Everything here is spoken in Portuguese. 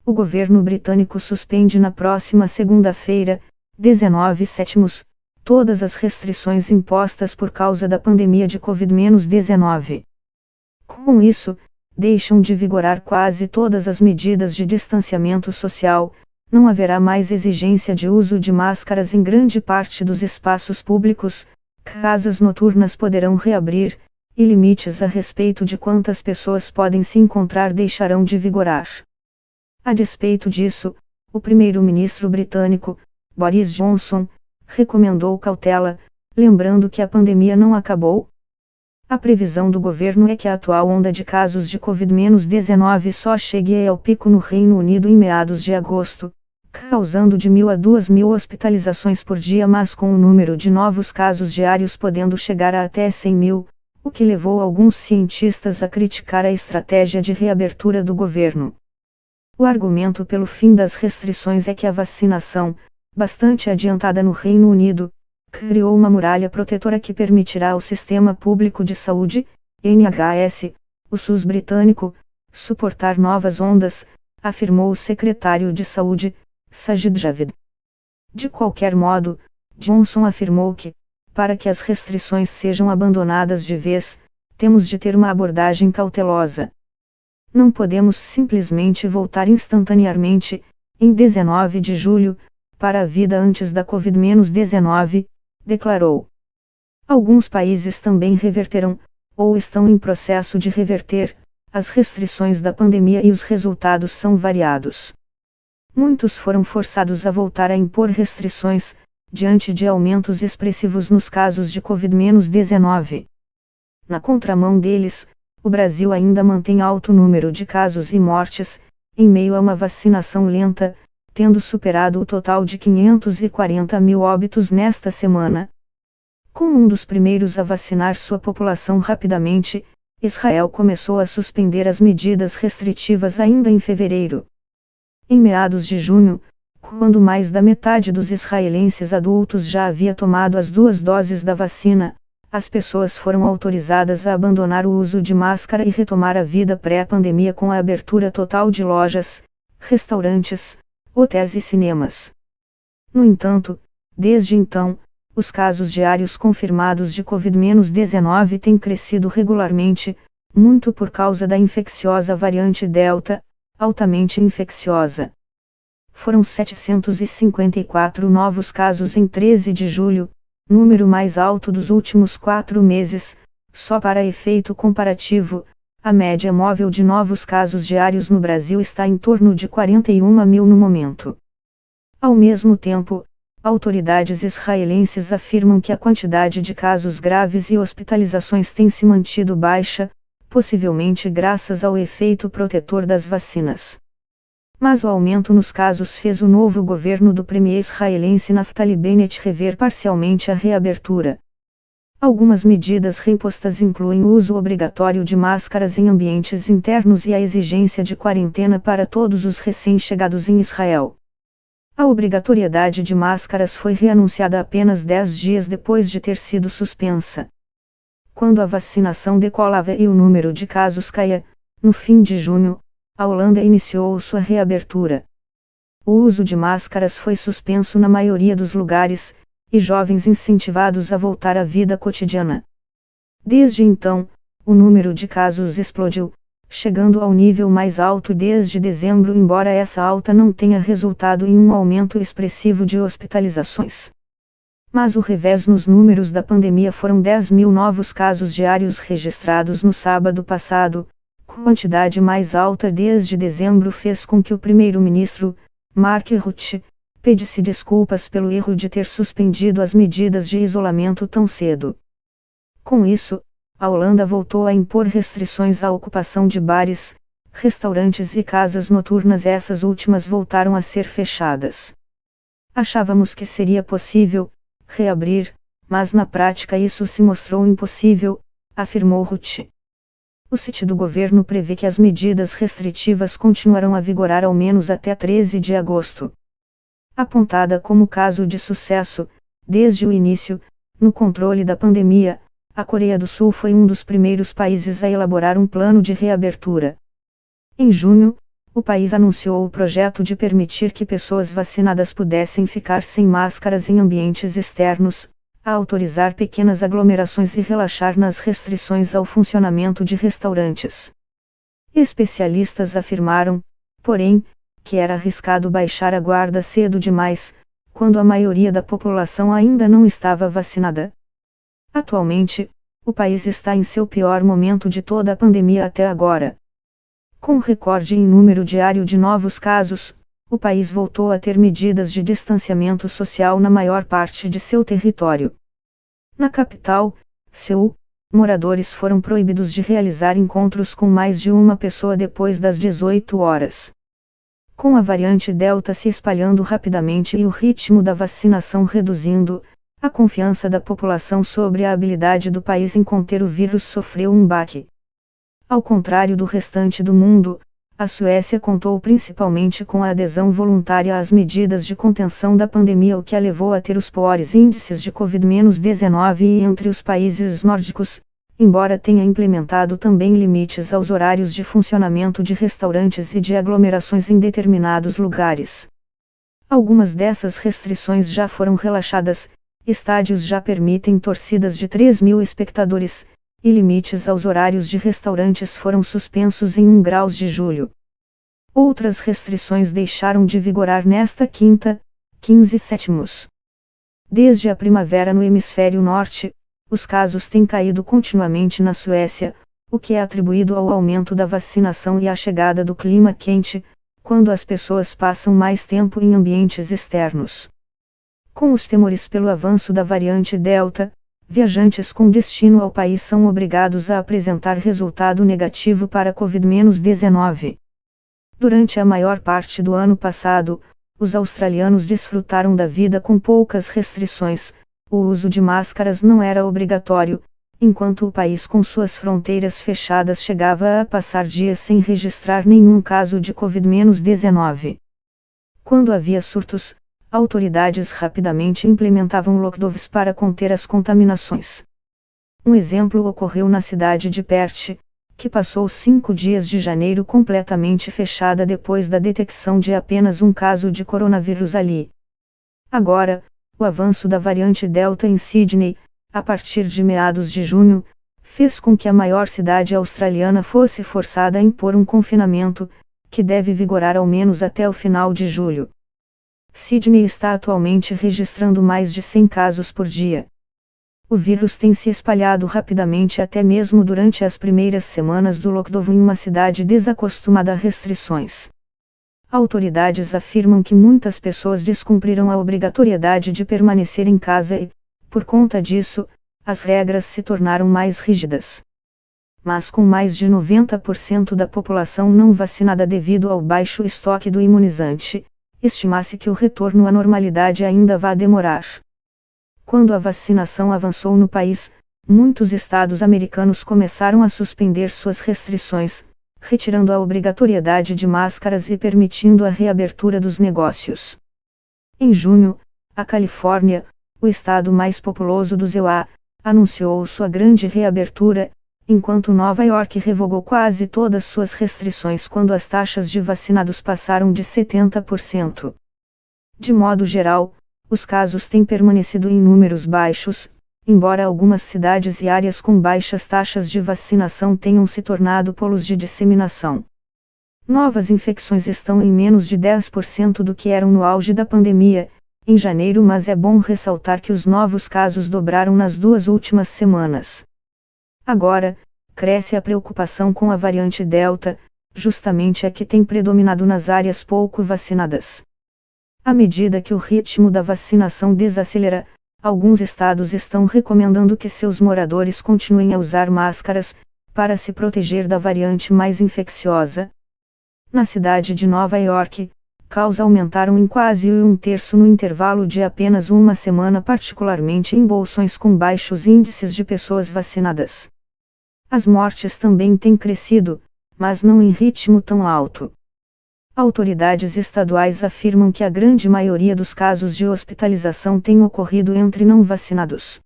O governo britânico suspende na próxima segunda-feira, 19/7, todas as restrições impostas por causa da pandemia de Covid-19. Com isso, deixam de vigorar quase todas as medidas de distanciamento social, não haverá mais exigência de uso de máscaras em grande parte dos espaços públicos, casas noturnas poderão reabrir, e limites a respeito de quantas pessoas podem se encontrar deixarão de vigorar. A despeito disso, o primeiro-ministro britânico, Boris Johnson, recomendou cautela, lembrando que a pandemia não acabou. A previsão do governo é que a atual onda de casos de Covid-19 só chegue ao pico no Reino Unido em meados de agosto, causando de 1.000 a 2.000 hospitalizações por dia, mas com o número de novos casos diários podendo chegar a até 100.000, o que levou alguns cientistas a criticar a estratégia de reabertura do governo. O argumento pelo fim das restrições é que a vacinação, bastante adiantada no Reino Unido, criou uma muralha protetora que permitirá ao Sistema Público de Saúde, NHS, o SUS britânico, suportar novas ondas, afirmou o secretário de Saúde, Sajid Javid. De qualquer modo, Johnson afirmou que, para que as restrições sejam abandonadas de vez, temos de ter uma abordagem cautelosa. Não podemos simplesmente voltar instantaneamente, em 19 de julho, para a vida antes da Covid-19, declarou. Alguns países também reverterão, ou estão em processo de reverter, as restrições da pandemia e os resultados são variados. Muitos foram forçados a voltar a impor restrições, diante de aumentos expressivos nos casos de Covid-19. Na contramão deles, o Brasil ainda mantém alto número de casos e mortes, em meio a uma vacinação lenta, tendo superado o total de 540.000 óbitos nesta semana. Como um dos primeiros a vacinar sua população rapidamente, Israel começou a suspender as medidas restritivas ainda em fevereiro. Em meados de junho, quando mais da metade dos israelenses adultos já havia tomado as 2 doses da vacina, as pessoas foram autorizadas a abandonar o uso de máscara e retomar a vida pré-pandemia com a abertura total de lojas, restaurantes, hotéis e cinemas. No entanto, desde então, os casos diários confirmados de Covid-19 têm crescido regularmente, muito por causa da infecciosa variante Delta, altamente infecciosa. Foram 754 novos casos em 13 de julho, número mais alto dos últimos 4 meses. Só para efeito comparativo, a média móvel de novos casos diários no Brasil está em torno de 41.000 no momento. Ao mesmo tempo, autoridades israelenses afirmam que a quantidade de casos graves e hospitalizações tem se mantido baixa, possivelmente graças ao efeito protetor das vacinas. Mas o aumento nos casos fez o novo governo do premier israelense Naftali Bennett rever parcialmente a reabertura. Algumas medidas reimpostas incluem o uso obrigatório de máscaras em ambientes internos e a exigência de quarentena para todos os recém-chegados em Israel. A obrigatoriedade de máscaras foi reanunciada apenas 10 dias depois de ter sido suspensa. Quando a vacinação decolava e o número de casos caía, no fim de junho, a Holanda iniciou sua reabertura. O uso de máscaras foi suspenso na maioria dos lugares, e jovens incentivados a voltar à vida cotidiana. Desde então, o número de casos explodiu, chegando ao nível mais alto desde dezembro, embora essa alta não tenha resultado em um aumento expressivo de hospitalizações. Mas o revés nos números da pandemia foram 10.000 novos casos diários registrados no sábado passado. Quantidade mais alta desde dezembro fez com que o primeiro-ministro, Mark Rutte, pedisse desculpas pelo erro de ter suspendido as medidas de isolamento tão cedo. Com isso, a Holanda voltou a impor restrições à ocupação de bares, restaurantes e casas noturnas. Essas últimas voltaram a ser fechadas. Achávamos que seria possível reabrir, mas na prática isso se mostrou impossível, afirmou Rutte. O site do governo prevê que as medidas restritivas continuarão a vigorar ao menos até 13 de agosto. Apontada como caso de sucesso, desde o início, no controle da pandemia, a Coreia do Sul foi um dos primeiros países a elaborar um plano de reabertura. Em junho, o país anunciou o projeto de permitir que pessoas vacinadas pudessem ficar sem máscaras em ambientes externos, a autorizar pequenas aglomerações e relaxar nas restrições ao funcionamento de restaurantes. Especialistas afirmaram, porém, que era arriscado baixar a guarda cedo demais, quando a maioria da população ainda não estava vacinada. Atualmente, o país está em seu pior momento de toda a pandemia até agora. Com recorde em número diário de novos casos, o país voltou a ter medidas de distanciamento social na maior parte de seu território. Na capital, Seul, moradores foram proibidos de realizar encontros com mais de uma pessoa depois das 18 horas. Com a variante Delta se espalhando rapidamente e o ritmo da vacinação reduzindo, a confiança da população sobre a habilidade do país em conter o vírus sofreu um baque. Ao contrário do restante do mundo, a Suécia contou principalmente com a adesão voluntária às medidas de contenção da pandemia, o que a levou a ter os piores índices de Covid-19 entre os países nórdicos, embora tenha implementado também limites aos horários de funcionamento de restaurantes e de aglomerações em determinados lugares. Algumas dessas restrições já foram relaxadas, estádios já permitem torcidas de 3.000 espectadores, e limites aos horários de restaurantes foram suspensos em 1 grau de julho. Outras restrições deixaram de vigorar nesta quinta, 15/7. Desde a primavera no hemisfério norte, os casos têm caído continuamente na Suécia, o que é atribuído ao aumento da vacinação e à chegada do clima quente, quando as pessoas passam mais tempo em ambientes externos. Com os temores pelo avanço da variante Delta, viajantes com destino ao país são obrigados a apresentar resultado negativo para Covid-19. Durante a maior parte do ano passado, os australianos desfrutaram da vida com poucas restrições, o uso de máscaras não era obrigatório, enquanto o país com suas fronteiras fechadas chegava a passar dias sem registrar nenhum caso de Covid-19. Quando havia surtos, autoridades rapidamente implementavam lockdowns para conter as contaminações. Um exemplo ocorreu na cidade de Perth, que passou 5 dias de janeiro completamente fechada depois da detecção de apenas um caso de coronavírus ali. Agora, o avanço da variante Delta em Sydney, a partir de meados de junho, fez com que a maior cidade australiana fosse forçada a impor um confinamento, que deve vigorar ao menos até o final de julho. Sydney está atualmente registrando mais de 100 casos por dia. O vírus tem se espalhado rapidamente até mesmo durante as primeiras semanas do lockdown em uma cidade desacostumada a restrições. Autoridades afirmam que muitas pessoas descumpriram a obrigatoriedade de permanecer em casa e, por conta disso, as regras se tornaram mais rígidas. Mas com mais de 90% da população não vacinada devido ao baixo estoque do imunizante, estima-se que o retorno à normalidade ainda vai demorar. Quando a vacinação avançou no país, muitos estados americanos começaram a suspender suas restrições, retirando a obrigatoriedade de máscaras e permitindo a reabertura dos negócios. Em junho, a Califórnia, o estado mais populoso dos USA, anunciou sua grande reabertura, enquanto Nova York revogou quase todas suas restrições quando as taxas de vacinados passaram de 70%. De modo geral, os casos têm permanecido em números baixos, embora algumas cidades e áreas com baixas taxas de vacinação tenham se tornado polos de disseminação. Novas infecções estão em menos de 10% do que eram no auge da pandemia, em janeiro, mas é bom ressaltar que os novos casos dobraram nas 2 últimas semanas. Agora, cresce a preocupação com a variante Delta, justamente a que tem predominado nas áreas pouco vacinadas. À medida que o ritmo da vacinação desacelera, alguns estados estão recomendando que seus moradores continuem a usar máscaras, para se proteger da variante mais infecciosa. Na cidade de Nova York, casos aumentaram em quase 1/3 no intervalo de apenas uma semana, particularmente em bolsões com baixos índices de pessoas vacinadas. As mortes também têm crescido, mas não em ritmo tão alto. Autoridades estaduais afirmam que a grande maioria dos casos de hospitalização tem ocorrido entre não vacinados.